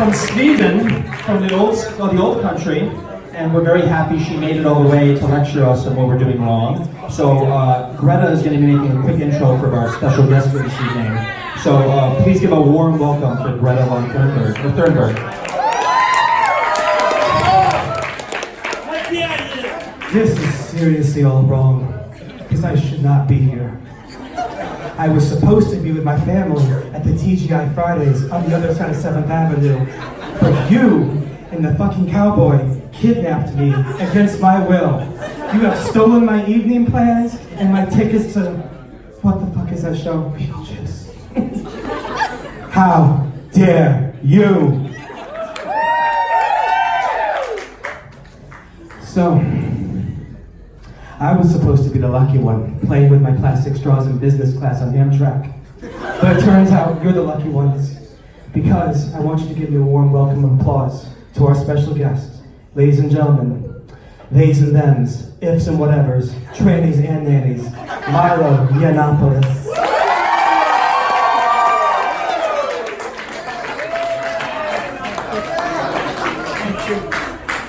from Sweden, from the old country, and we're very happy she made it all the way to lecture us on what we're doing wrong. So Greta is going to be making a quick intro for our special guest for this evening. So please give a warm welcome for Greta von Thunberg. This is seriously all wrong, because I should not be here. I was supposed to be with my family at the TGI Fridays on the other side of 7th Avenue, but you and the fucking cowboy kidnapped me against my will. You have stolen my evening plans and my tickets to, what the fuck is that show? Beetlejuice. How dare you? So, I was supposed to be the lucky one, playing with my plastic straws in business class on Amtrak. But it turns out you're the lucky ones. Because I want you to give me a warm welcome and applause to our special guests. Ladies and gentlemen, theys and thems, ifs and whatevers, trannies and nannies, Milo Yiannopolous.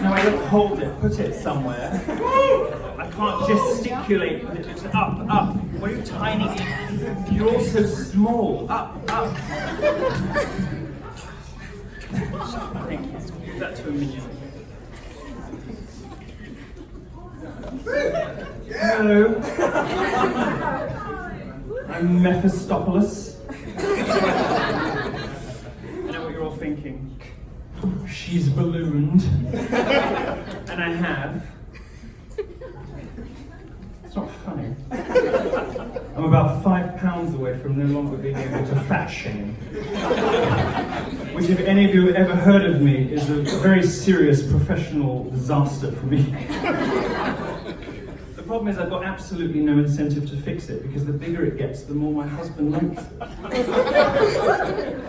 No, I don't hold it, put it somewhere. I can't gesticulate with it, it's up. What are you tiny? You're all so small. Up. Thank you. Give that to a minion. Hello. I'm Mephistopheles. I know what you're all thinking. She's ballooned. And I have. It's not funny. I'm about 5 pounds away from no longer being able to fat shame. Which, if any of you have ever heard of me, is a very serious professional disaster for me. The problem is I've got absolutely no incentive to fix it, because the bigger it gets, the more my husband likes it.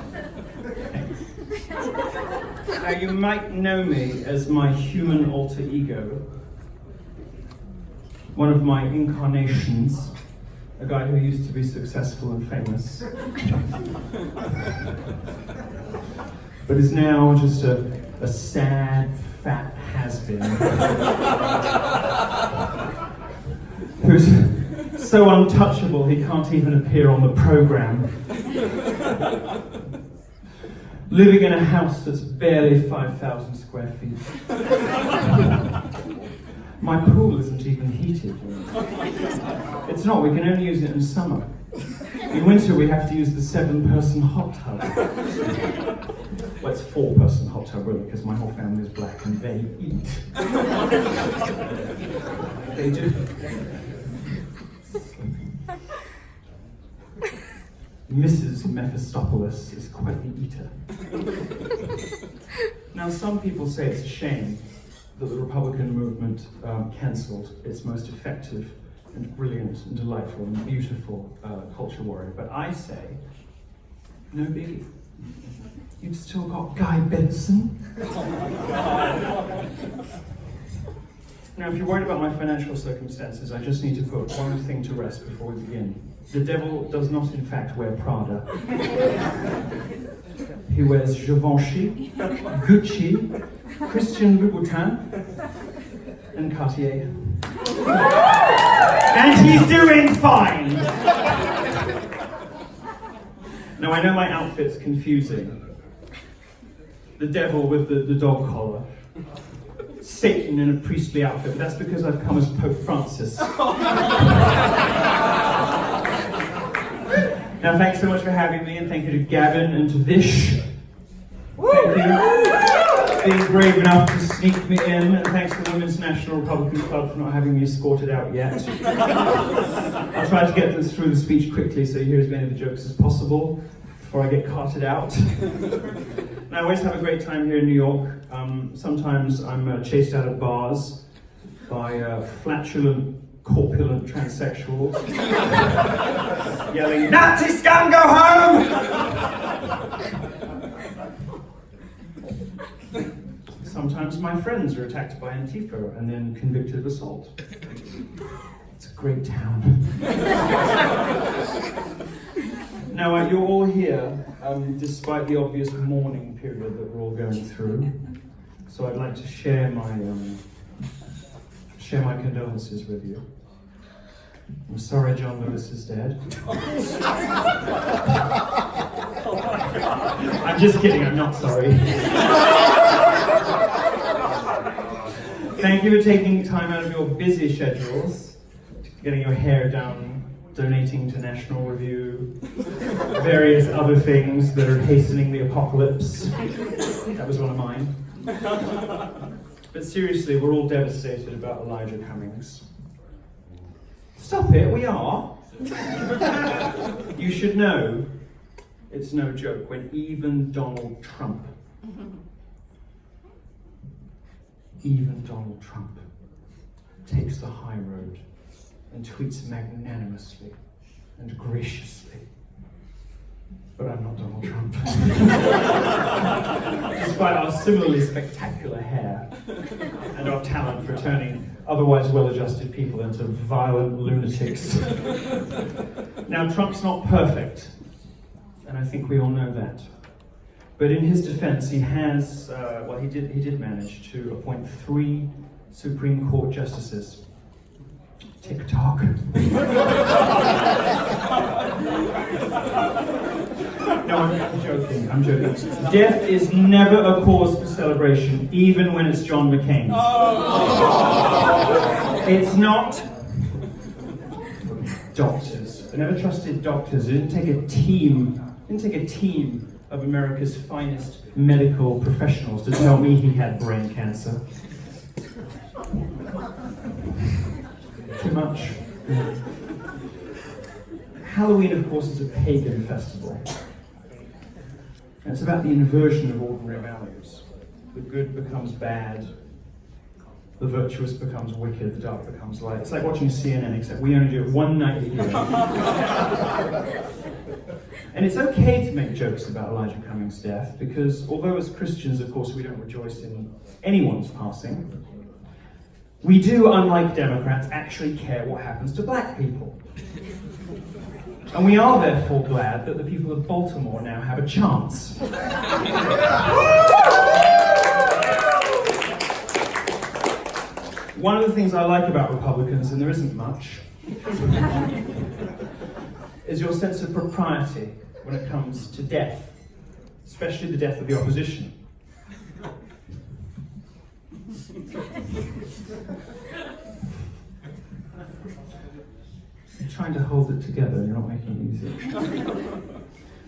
Now, you might know me as my human alter ego, one of my incarnations, a guy who used to be successful and famous, but is now just a sad, fat has-been, who's so untouchable he can't even appear on the program. Living in a house that's barely 5,000 square feet. My pool isn't even heated. It's not, we can only use it in summer. In winter we have to use the 7-person hot tub. Well, it's 4-person hot tub really, because my whole family is black and they eat. They do. Mrs. Mephistopheles is quite the eater. Now, some people say it's a shame that the Republican movement cancelled its most effective and brilliant and delightful and beautiful culture warrior, but I say, no biggie. You've still got Guy Benson. Now, if you're worried about my financial circumstances, I just need to put one thing to rest before we begin. The devil does not, in fact, wear Prada. He wears Givenchy, Gucci, Christian Louboutin, and Cartier. And he's doing fine! Now, I know my outfit's confusing. The devil with the dog collar. Satan in a priestly outfit, but that's because I've come as Pope Francis. Now, thanks so much for having me, and thank you to Gavin and to Vish. Thank you for being brave enough to sneak me in, and thanks to the Women's National Republican Club for not having me escorted out yet. I'll try to get this through the speech quickly so you hear as many of the jokes as possible before I get carted out. Now, I always have a great time here in New York. Sometimes I'm chased out of bars by flatulent, corpulent transsexuals yelling, "Nazi scum, go home!" Sometimes my friends are attacked by Antifa and then convicted of assault. It's a great town. Now, you're all here, despite the obvious mourning period that we're all going through. So I'd like to share my condolences with you. I'm sorry John Lewis is dead. I'm just kidding, I'm not sorry. Thank you for taking time out of your busy schedules, getting your hair done, donating to National Review, various other things that are hastening the apocalypse. That was one of mine. But seriously, we're all devastated about Elijah Cummings. Stop it, we are. You should know, it's no joke when even Donald Trump takes the high road and tweets magnanimously and graciously. But I'm not Donald Trump. Despite our similarly spectacular hair and our talent for turning otherwise well-adjusted people into violent lunatics. Now, Trump's not perfect, and I think we all know that. But in his defense, he has, he did manage to appoint 3 Supreme Court justices. TikTok. No, I'm joking. Death is never a cause for celebration, even when it's John McCain. It's not. Doctors. I never trusted doctors. It didn't take a team of America's finest medical professionals to tell me he had brain cancer. Too much. Halloween, of course, is a pagan festival. And it's about the inversion of ordinary values. The good becomes bad, the virtuous becomes wicked, the dark becomes light. It's like watching CNN, except we only do it one night a year. And it's okay to make jokes about Elijah Cummings' death, because although as Christians, of course, we don't rejoice in anyone's passing, we do, unlike Democrats, actually care what happens to black people. And we are therefore glad that the people of Baltimore now have a chance. One of the things I like about Republicans, and there isn't much, is your sense of propriety when it comes to death, especially the death of the opposition. You're trying to hold it together, you're not making it easy.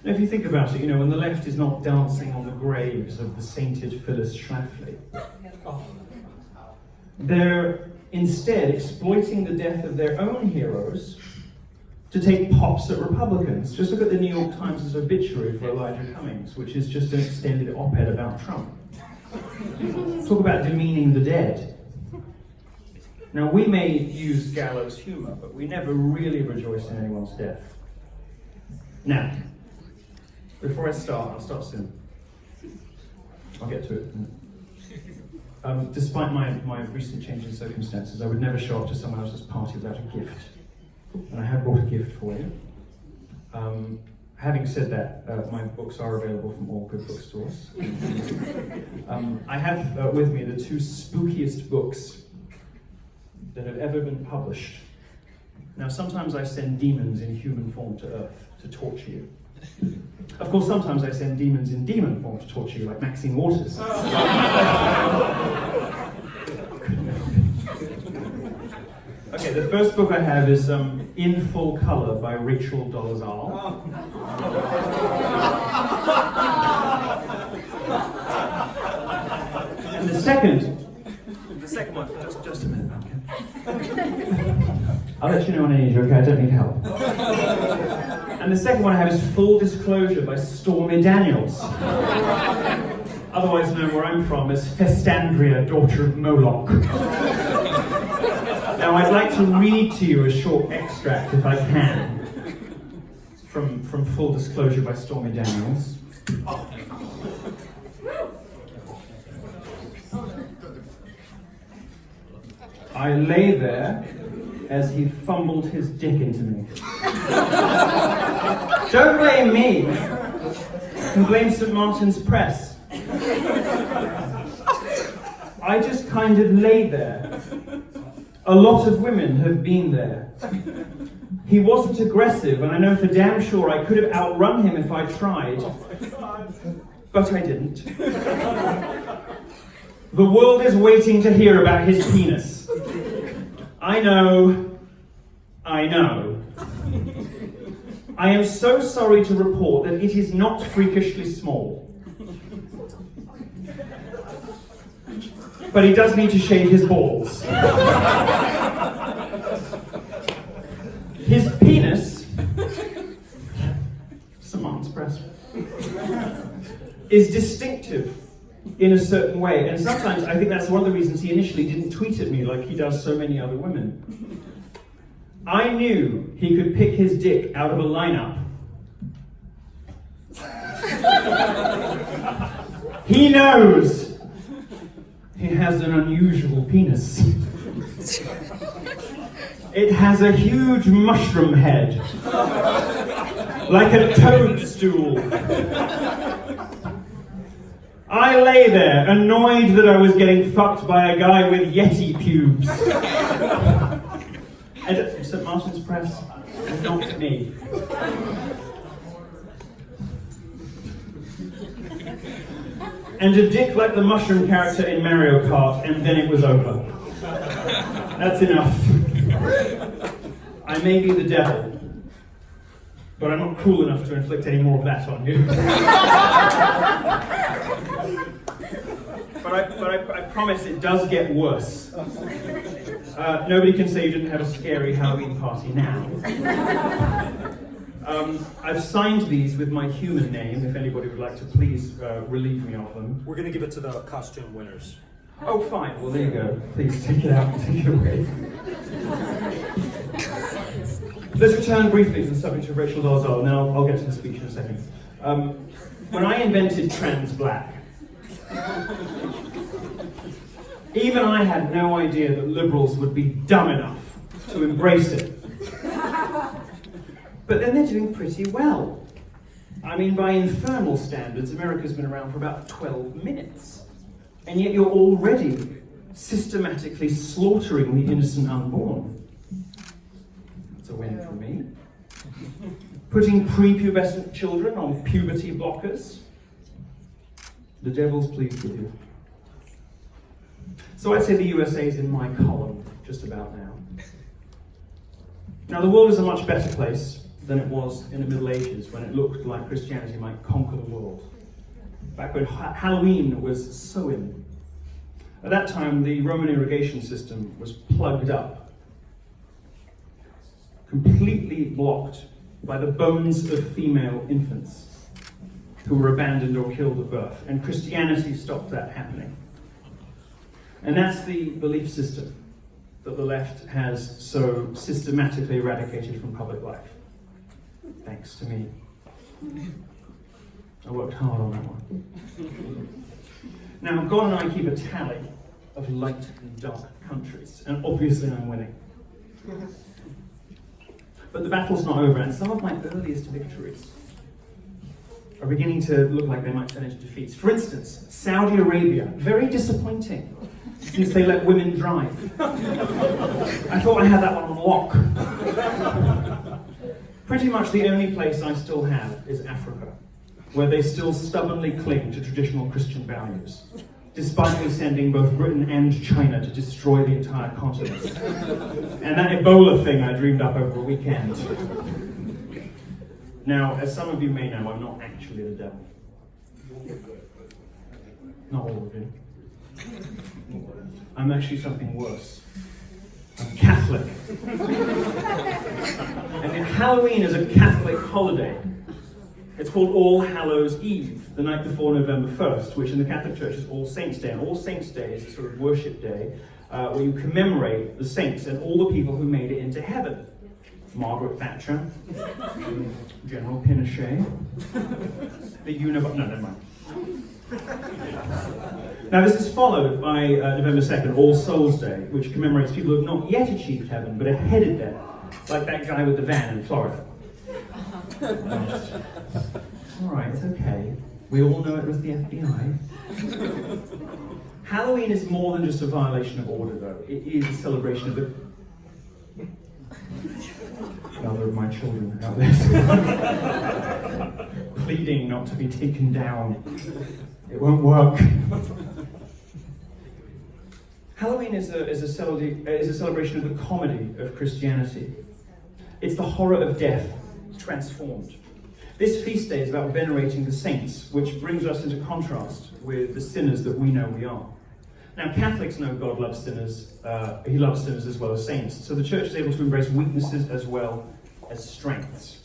Now, if you think about it, when the left is not dancing on the graves of the sainted Phyllis Schlafly, they're instead exploiting the death of their own heroes to take pops at Republicans. Just look at the New York Times' obituary for Elijah Cummings, which is just an extended op-ed about Trump. Talk about demeaning the dead. Now, we may use gallows humor, but we never really rejoice in anyone's death. Now, before I start, I'll start soon. I'll get to it. Despite my recent change in circumstances, I would never show up to someone else's party without a gift. And I have brought a gift for you. Having said that, my books are available from all good bookstores. I have with me the 2 spookiest books that have ever been published. Now, sometimes I send demons in human form to Earth to torture you. Of course, sometimes I send demons in demon form to torture you, like Maxine Waters. Okay, the first book I have is In Full Color by Rachel Dolezal. And the second one, just a minute, okay. I'll let you know when I need you, okay? I don't need help. And the second one I have is Full Disclosure by Stormy Daniels. Otherwise known where I'm from as Festandria, daughter of Moloch. Now, I'd like to read to you a short extract, if I can, from Full Disclosure by Stormy Daniels. I lay there as he fumbled his dick into me. Don't blame me. You can blame St. Martin's Press. I just kind of lay there. A lot of women have been there. He wasn't aggressive, and I know for damn sure I could have outrun him if I tried. But I didn't. The world is waiting to hear about his penis. I know. I am so sorry to report that it is not freakishly small. But he does need to shave his balls. His penis, St. Martin's Press, is distinctive in a certain way. And sometimes I think that's one of the reasons he initially didn't tweet at me like he does so many other women. I knew he could pick his dick out of a lineup. He knows he has an unusual penis. It has a huge mushroom head, like a toadstool. I lay there, annoyed that I was getting fucked by a guy with Yeti pubes. And St. Martin's Press, not me. And a dick like the mushroom character in Mario Kart, and then it was over. That's enough. I may be the devil, but I'm not cruel enough to inflict any more of that on you. But I promise it does get worse. Nobody can say you didn't have a scary Halloween party now. I've signed these with my human name, if anybody would like to please relieve me of them. We're going to give it to the costume winners. Oh, fine. Well, there you go. Please take it out and take it away. Let's return briefly to the subject of Rachel Dolezal, and then I'll get to the speech in a second. When I invented trans black, even I had no idea that liberals would be dumb enough to embrace it. But then they're doing pretty well. I mean, by infernal standards, America's been around for about 12 minutes. And yet you're already systematically slaughtering the innocent unborn. It's a win for me. Putting prepubescent children on puberty blockers. The devil's pleased with you. So I'd say the USA is in my column just about now. Now the world is a much better place than it was in the Middle Ages, when it looked like Christianity might conquer the world. Back when Halloween was so in. At that time, the Roman irrigation system was plugged up, completely blocked by the bones of female infants who were abandoned or killed at birth. And Christianity stopped that happening. And that's the belief system that the left has so systematically eradicated from public life. Thanks to me. I worked hard on that one. Now, God and I keep a tally of light and dark countries, and obviously I'm winning. But the battle's not over, and some of my earliest victories are beginning to look like they might turn into defeats. For instance, Saudi Arabia, very disappointing, since they let women drive. I thought I had that one on lock. Pretty much the only place I still have is Africa, where they still stubbornly cling to traditional Christian values, despite me sending both Britain and China to destroy the entire continent. And that Ebola thing I dreamed up over a weekend. Now, as some of you may know, I'm not actually the devil. Not all of you. I'm actually something worse. I'm Catholic. And Halloween is a Catholic holiday. It's called All Hallows Eve, the night before November 1st, which in the Catholic Church is All Saints' Day. And All Saints' Day is a sort of worship day where you commemorate the saints and all the people who made it into heaven. Margaret Thatcher, General Pinochet, the no, never mind. Now this is followed by November 2nd, All Souls Day, which commemorates people who have not yet achieved heaven, but are headed there, like that guy with the van in Florida. Alright, it's okay. We all know it was the FBI. Halloween is more than just a violation of order, though. It is a celebration of the... Another of my children out there. Pleading not to be taken down. It won't work. Halloween is a celebration of the comedy of Christianity. It's the horror of death transformed. This feast day is about venerating the saints, which brings us into contrast with the sinners that we know we are. Now, Catholics know God loves sinners. He loves sinners as well as saints. So the church is able to embrace weaknesses as well as strengths.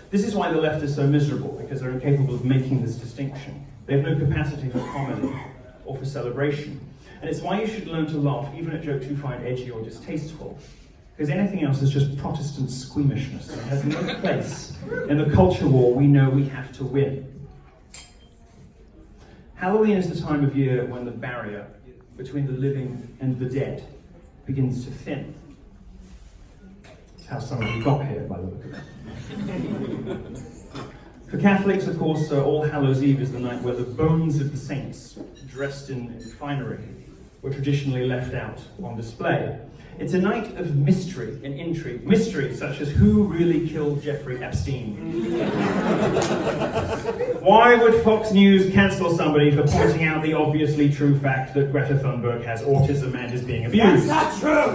This is why the left is so miserable, because they're incapable of making this distinction. They have no capacity for comedy or for celebration. And it's why you should learn to laugh even at jokes you find edgy or distasteful. Because anything else is just Protestant squeamishness. It has no place in the culture war we know we have to win. Halloween is the time of year when the barrier between the living and the dead begins to thin. That's how some of you got here, by the look of it. For Catholics, of course, All Hallows Eve is the night where the bones of the saints, dressed in finery, were traditionally left out on display. It's a night of mystery and intrigue. Mystery such as who really killed Jeffrey Epstein? Why would Fox News cancel somebody for pointing out the obviously true fact that Greta Thunberg has autism and is being abused? That's not true!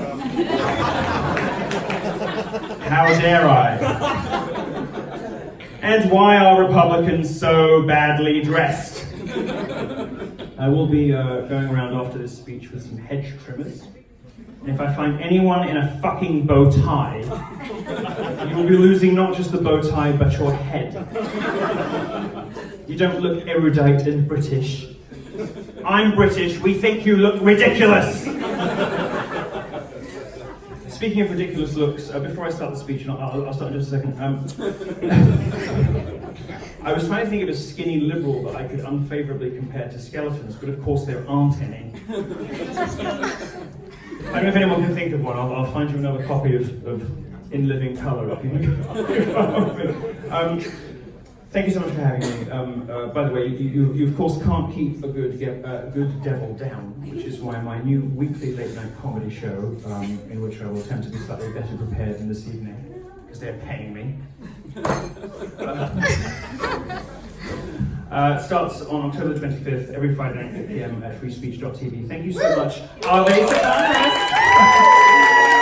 How dare I? And why are Republicans so badly dressed? I will be going around after this speech with some hedge trimmers. And if I find anyone in a fucking bow tie, you will be losing not just the bow tie, but your head. You don't look erudite and British. I'm British, we think you look ridiculous! Speaking of ridiculous looks, before I start the speech, and I'll start in just a second. I was trying to think of a skinny liberal that I could unfavourably compare to skeletons, but of course there aren't any. I don't know if anyone can think of one. I'll find you another copy of In Living Colour if you thank you so much for having me. By the way, you of course can't keep a good devil down, which is why my new weekly late night comedy show, in which I will attempt to be slightly better prepared than this evening, because they're paying me. Starts on October the 25th, every Friday night at 8 p.m. at freespeech.tv. Thank you so much. Are they so nice?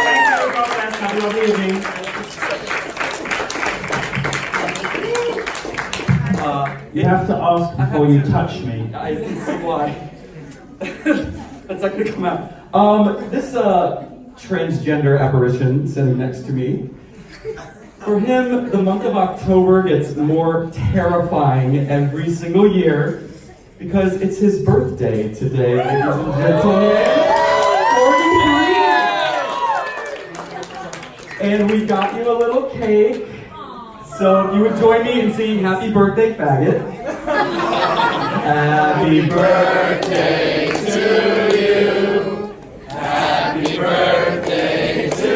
Thank you, God bless. Have a lovely evening. You have to ask before you touch me. I can see why. That's not gonna come out. This transgender apparition sitting next to me. For him, the month of October gets more terrifying every single year because it's his birthday today, ladies and gentlemen. 43! And we got you a little cake. So you would join me in singing Happy Birthday, Faggot. Happy birthday to you. Happy birthday to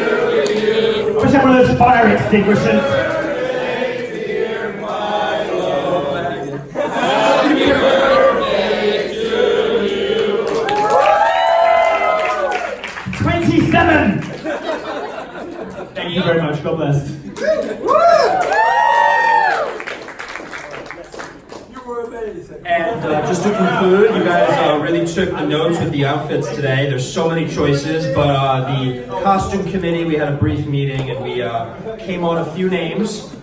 you. I wish I had one of those fire extinguishers. Happy birthday, dear Milo. Happy birthday to you. 27! Thank you very much. God bless. And just to conclude, you guys really took the notes with the outfits today. There's so many choices, but the costume committee, we had a brief meeting and we came on a few names.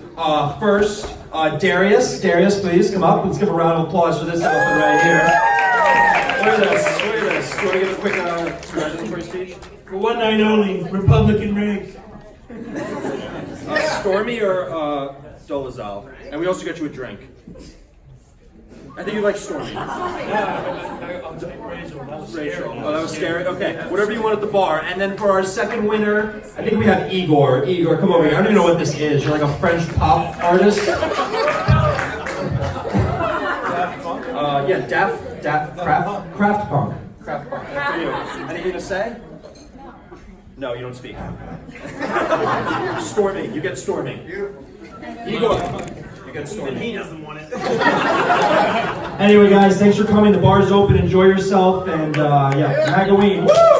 First, Darius. Darius, please come up. Let's give a round of applause for this outfit right here. Look at this. Look at this. Do you want to give a quick congratulatory speech? For one night only, Republican rank. Stormy or Dolezal? And we also got you a drink. I think you like Stormy. Rachel. Oh, that was scary? Okay, whatever you want at the bar. And then for our second winner, I think we have Igor. Igor, come over here. I don't even know what this is. You're like a French pop artist? Yeah, Craft Punk. Craft Punk. Good for you. Anything to say? No, you don't speak. Stormy, you get Stormy. You go ahead. You got started. He doesn't want it. Anyway, guys, thanks for coming. The bar's open. Enjoy yourself. And yeah, MAGAween. Woo!